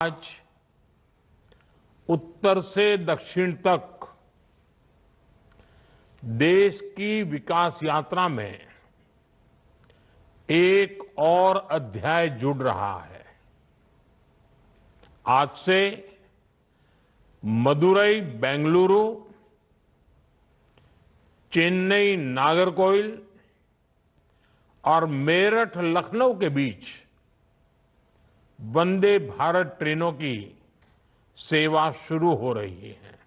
आज उत्तर से दक्षिण तक देश की विकास यात्रा में एक और अध्याय जुड़ रहा है। आज से मदुरई बेंगलुरु, चेन्नई नागरकोइल और मेरठ लखनऊ के बीच वंदे भारत ट्रेनों की सेवा शुरू हो रही है।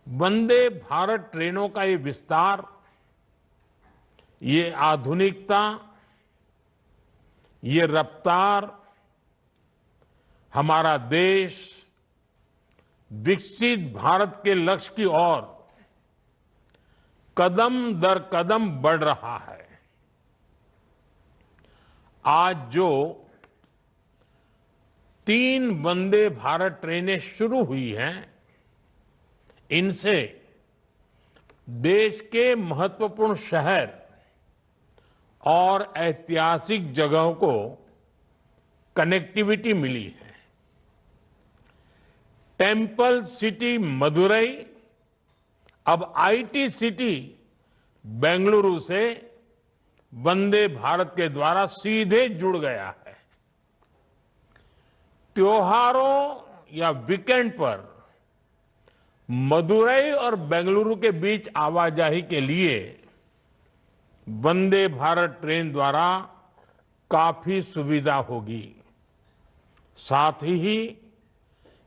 वंदे भारत ट्रेनों का ये विस्तार, ये आधुनिकता, ये रफ्तार हमारा देश विकसित भारत के लक्ष्य की ओर कदम दर कदम बढ़ रहा है। आज जो 3 वंदे भारत ट्रेनें शुरू हुई हैं, इनसे देश के महत्वपूर्ण शहर और ऐतिहासिक जगहों को कनेक्टिविटी मिली है। टेंपल सिटी मदुरई अब आईटी सिटी बेंगलुरु से वंदे भारत के द्वारा सीधे जुड़ गया है। त्योहारों या वीकेंड पर मदुरई और बेंगलुरु के बीच आवाजाही के लिए वंदे भारत ट्रेन द्वारा काफी सुविधा होगी। साथ ही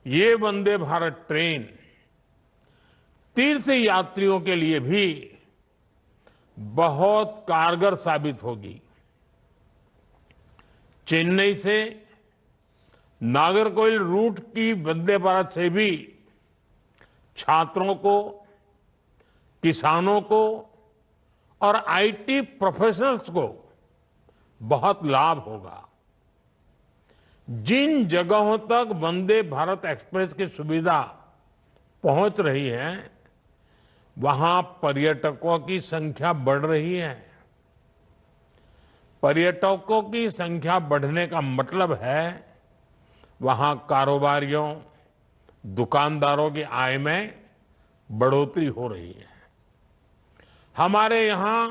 ये वंदे भारत ट्रेन तीर्थ यात्रियों के लिए भी बहुत कारगर साबित होगी। चेन्नई से नागरकोइल रूट की वंदे भारत से भी छात्रों को, किसानों को और आईटी प्रोफेशनल्स को बहुत लाभ होगा। जिन जगहों तक वंदे भारत एक्सप्रेस की सुविधा पहुंच रही है, वहां पर्यटकों की संख्या बढ़ रही है। पर्यटकों की संख्या बढ़ने का मतलब है वहां कारोबारियों, दुकानदारों की आय में बढ़ोतरी हो रही है। हमारे यहां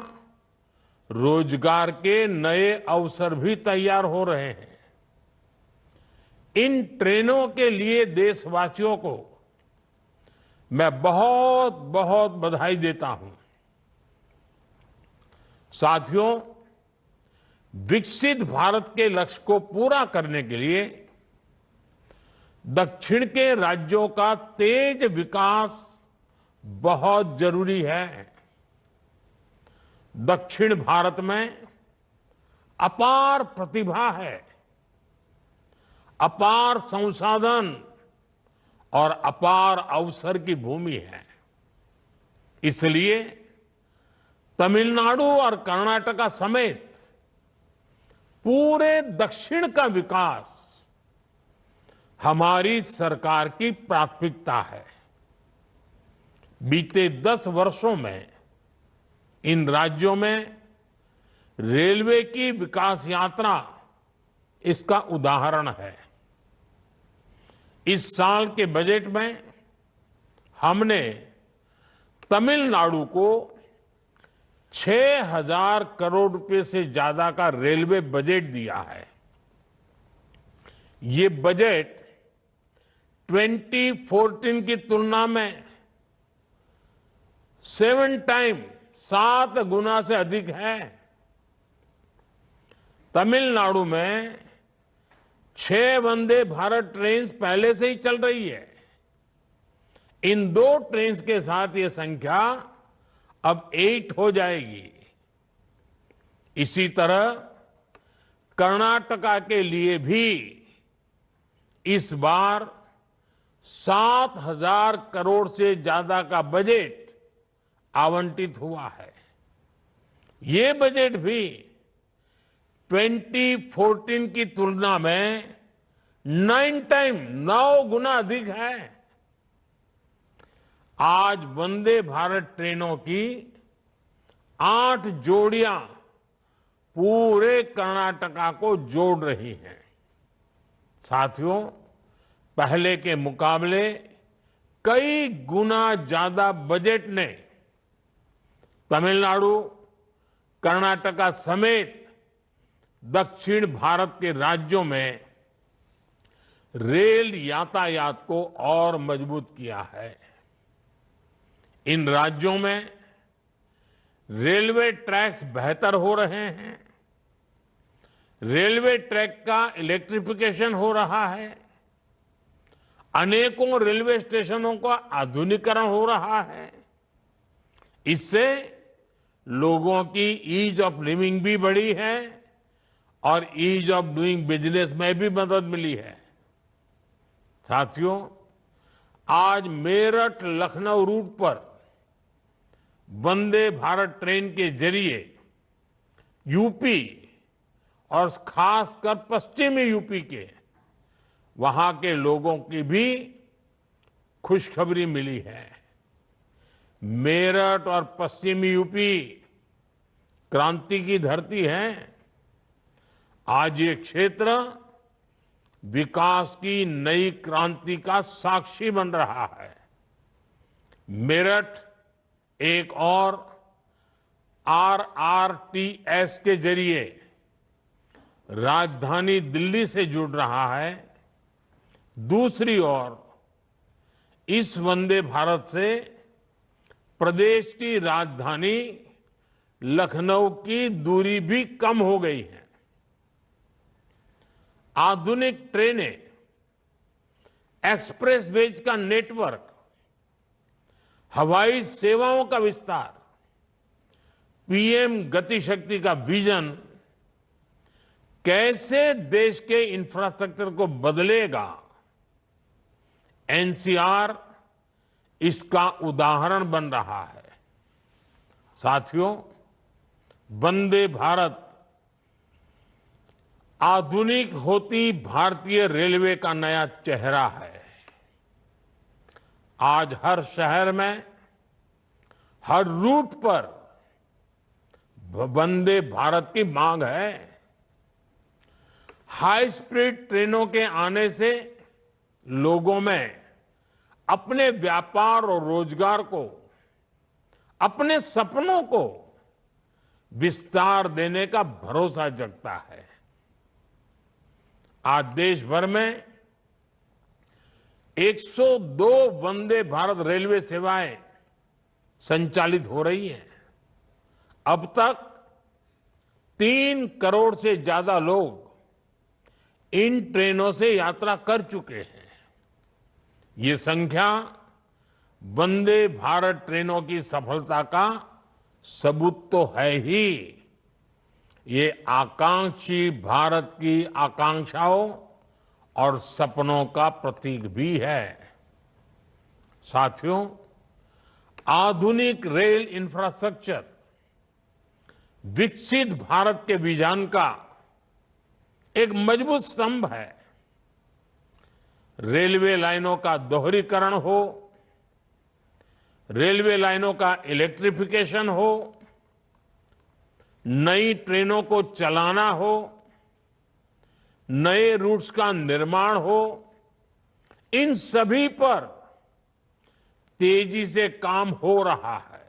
रोजगार के नए अवसर भी तैयार हो रहे हैं। इन ट्रेनों के लिए देशवासियों को मैं बहुत बहुत बधाई देता हूं। साथियों, विकसित भारत के लक्ष्य को पूरा करने के लिए दक्षिण के राज्यों का तेज विकास बहुत जरूरी है। दक्षिण भारत में अपार प्रतिभा है, अपार संसाधन और अपार अवसर की भूमि है। इसलिए तमिलनाडु और कर्नाटका समेत पूरे दक्षिण का विकास हमारी सरकार की प्राथमिकता है। बीते 10 वर्षों में इन राज्यों में रेलवे की विकास यात्रा इसका उदाहरण है। इस साल के बजट में हमने तमिलनाडु को 6,000 करोड़ रुपए से ज्यादा का रेलवे बजट दिया है। ये बजट 2014 की तुलना में 7 गुना से अधिक है। तमिलनाडु में 6 वंदे भारत ट्रेन पहले से ही चल रही है। इन 2 ट्रेन के साथ ये संख्या अब 8 हो जाएगी। इसी तरह कर्नाटका के लिए भी इस बार 7,000 करोड़ से ज्यादा का बजट आवंटित हुआ है। ये बजट भी 2014 की तुलना में 9 गुना अधिक है। आज वंदे भारत ट्रेनों की 8 जोड़ियां पूरे कर्नाटका को जोड़ रही हैं। साथियों, पहले के मुकाबले कई गुना ज्यादा बजट ने तमिलनाडु, कर्नाटका समेत दक्षिण भारत के राज्यों में रेल यातायात को और मजबूत किया है। इन राज्यों में रेलवे ट्रैक्स बेहतर हो रहे हैं, रेलवे ट्रैक का इलेक्ट्रिफिकेशन हो रहा है, अनेकों रेलवे स्टेशनों का आधुनिकीकरण हो रहा है। इससे लोगों की ईज ऑफ लिविंग भी बढ़ी है और ईज ऑफ डूइंग बिजनेस में भी मदद मिली है। साथियों, आज मेरठ लखनऊ रूट पर वंदे भारत ट्रेन के जरिए यूपी और खासकर पश्चिमी यूपी के वहां के लोगों की भी खुशखबरी मिली है। मेरठ और पश्चिमी यूपी क्रांति की धरती है। आज ये क्षेत्र विकास की नई क्रांति का साक्षी बन रहा है। मेरठ एक और आरआरटीएस के जरिए राजधानी दिल्ली से जुड़ रहा है। दूसरी ओर इस वंदे भारत से प्रदेश की राजधानी लखनऊ की दूरी भी कम हो गई है। आधुनिक ट्रेनें, एक्सप्रेसवेज का नेटवर्क, हवाई सेवाओं का विस्तार, पीएम गति शक्ति का विजन कैसे देश के इंफ्रास्ट्रक्चर को बदलेगा, एनसीआर इसका उदाहरण बन रहा है। साथियों, वंदे भारत आधुनिक होती भारतीय रेलवे का नया चेहरा है। आज हर शहर में, हर रूट पर वंदे भारत की मांग है। हाई स्पीड ट्रेनों के आने से लोगों में अपने व्यापार और रोजगार को, अपने सपनों को विस्तार देने का भरोसा जगता है। आज देश भर में 102 वंदे भारत रेलवे सेवाएं संचालित हो रही हैं। अब तक 3 करोड़ से ज्यादा लोग इन ट्रेनों से यात्रा कर चुके हैं। ये संख्या वंदे भारत ट्रेनों की सफलता का सबूत तो है ही, ये आकांक्षी भारत की आकांक्षाओं और सपनों का प्रतीक भी है। साथियों, आधुनिक रेल इंफ्रास्ट्रक्चर विकसित भारत के विजन का एक मजबूत स्तंभ है। रेलवे लाइनों का दोहरीकरण हो, रेलवे लाइनों का इलेक्ट्रिफिकेशन हो, नई ट्रेनों को चलाना हो, नए रूट्स का निर्माण हो, इन सभी पर तेजी से काम हो रहा है।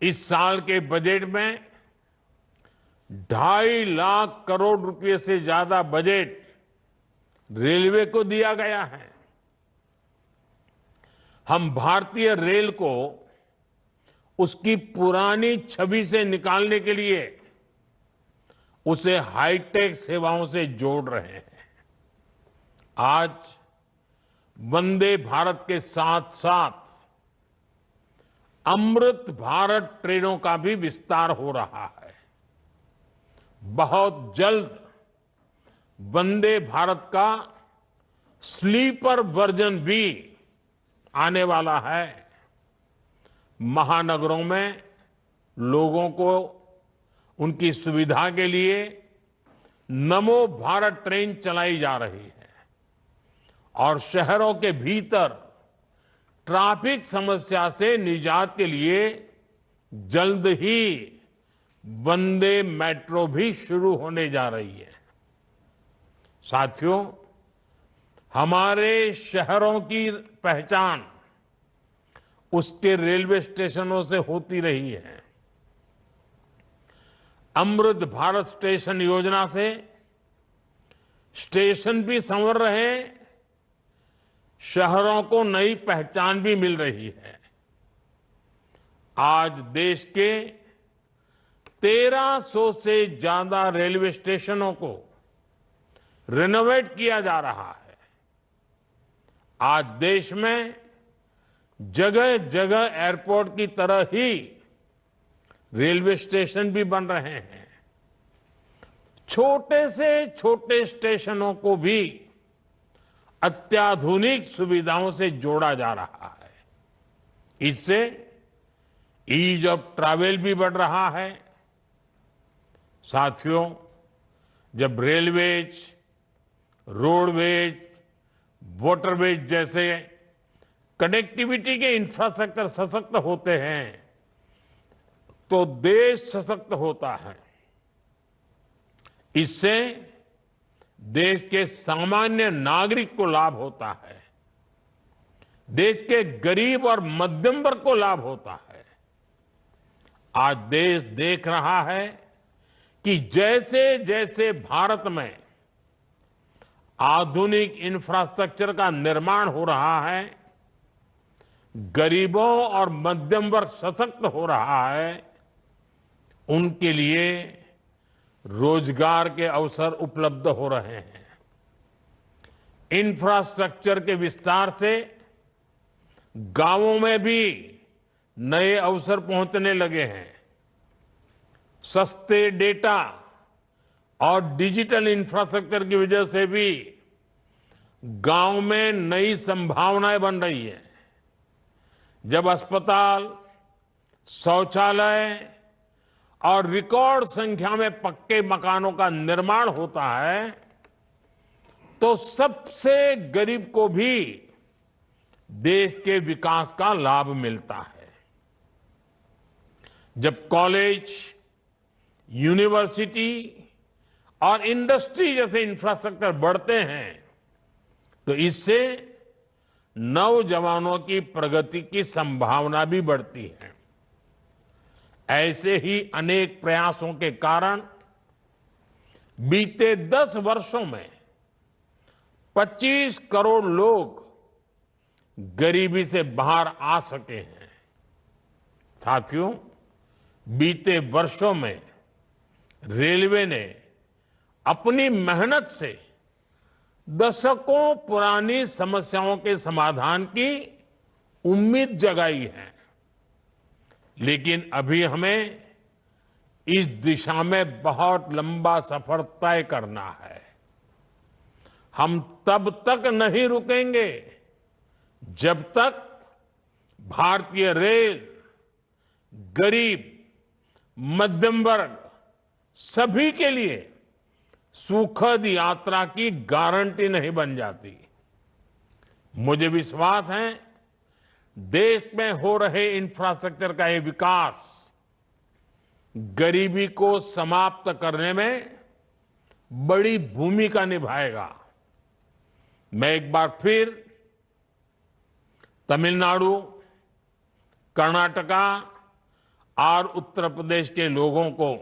इस साल के बजट में 2.5 लाख करोड़ रुपए से ज्यादा बजट रेलवे को दिया गया है। हम भारतीय रेल को उसकी पुरानी छवि से निकालने के लिए उसे हाईटेक सेवाओं से जोड़ रहे हैं। आज वंदे भारत के साथ साथ अमृत भारत ट्रेनों का भी विस्तार हो रहा है। बहुत जल्द वंदे भारत का स्लीपर वर्जन भी आने वाला है। महानगरों में लोगों को उनकी सुविधा के लिए नमो भारत ट्रेन चलाई जा रही है और शहरों के भीतर ट्रैफिक समस्या से निजात के लिए जल्द ही वंदे मेट्रो भी शुरू होने जा रही है। साथियों, हमारे शहरों की पहचान उसके रेलवे स्टेशनों से होती रही है। अमृत भारत स्टेशन योजना से स्टेशन भी संवर रहे, शहरों को नई पहचान भी मिल रही है। आज देश के 1300 से ज्यादा रेलवे स्टेशनों को रिनोवेट किया जा रहा है। आज देश में जगह जगह एयरपोर्ट की तरह ही रेलवे स्टेशन भी बन रहे हैं। छोटे से छोटे स्टेशनों को भी अत्याधुनिक सुविधाओं से जोड़ा जा रहा है। इससे ईज ऑफ ट्रैवल भी बढ़ रहा है। साथियों, जब रेलवेज, रोडवेज, वाटरवेज जैसे कनेक्टिविटी के इंफ्रास्ट्रक्चर सशक्त होते हैं तो देश सशक्त होता है। इससे देश के सामान्य नागरिक को लाभ होता है, देश के गरीब और मध्यम वर्ग को लाभ होता है। आज देश देख रहा है कि जैसे जैसे भारत में आधुनिक इंफ्रास्ट्रक्चर का निर्माण हो रहा है, गरीबों और मध्यम वर्ग सशक्त हो रहा है, उनके लिए रोजगार के अवसर उपलब्ध हो रहे हैं। इंफ्रास्ट्रक्चर के विस्तार से गांवों में भी नए अवसर पहुंचने लगे हैं। सस्ते डेटा और डिजिटल इंफ्रास्ट्रक्चर की वजह से भी गांव में नई संभावनाएं बन रही है। जब अस्पताल, शौचालय और रिकॉर्ड संख्या में पक्के मकानों का निर्माण होता है तो सबसे गरीब को भी देश के विकास का लाभ मिलता है। जब कॉलेज, यूनिवर्सिटी और इंडस्ट्री जैसे इंफ्रास्ट्रक्चर बढ़ते हैं तो इससे नौजवानों की प्रगति की संभावना भी बढ़ती है। ऐसे ही अनेक प्रयासों के कारण बीते 10 वर्षों में 25 करोड़ लोग गरीबी से बाहर आ सके हैं। साथियों, बीते वर्षों में रेलवे ने अपनी मेहनत से दशकों पुरानी समस्याओं के समाधान की उम्मीद जगाई है, लेकिन अभी हमें इस दिशा में बहुत लंबा सफर तय करना है। हम तब तक नहीं रुकेंगे जब तक भारतीय रेल गरीब, मध्यम वर्ग सभी के लिए सुखद यात्रा की गारंटी नहीं बन जाती। मुझे विश्वास है देश में हो रहे इंफ्रास्ट्रक्चर का ये विकास गरीबी को समाप्त करने में बड़ी भूमिका निभाएगा। मैं एक बार फिर तमिलनाडु, कर्नाटका और उत्तर प्रदेश के लोगों को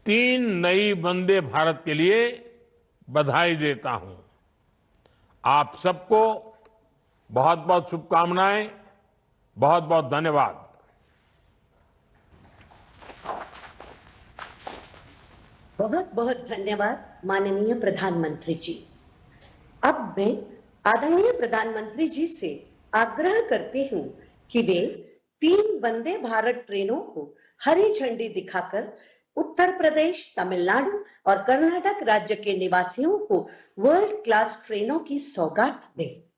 3 नई वंदे भारत के लिए बधाई देता हूं। आप सबको बहुत बहुत शुभकामनाएं, बहुत बहुत धन्यवाद। बहुत बहुत धन्यवाद माननीय प्रधानमंत्री जी। अब मैं आदरणीय प्रधानमंत्री जी से आग्रह करती हूं कि वे 3 वंदे भारत ट्रेनों को हरी झंडी दिखाकर उत्तर प्रदेश, तमिलनाडु और कर्नाटक राज्य के निवासियों को वर्ल्ड क्लास ट्रेनों की सौगात दें।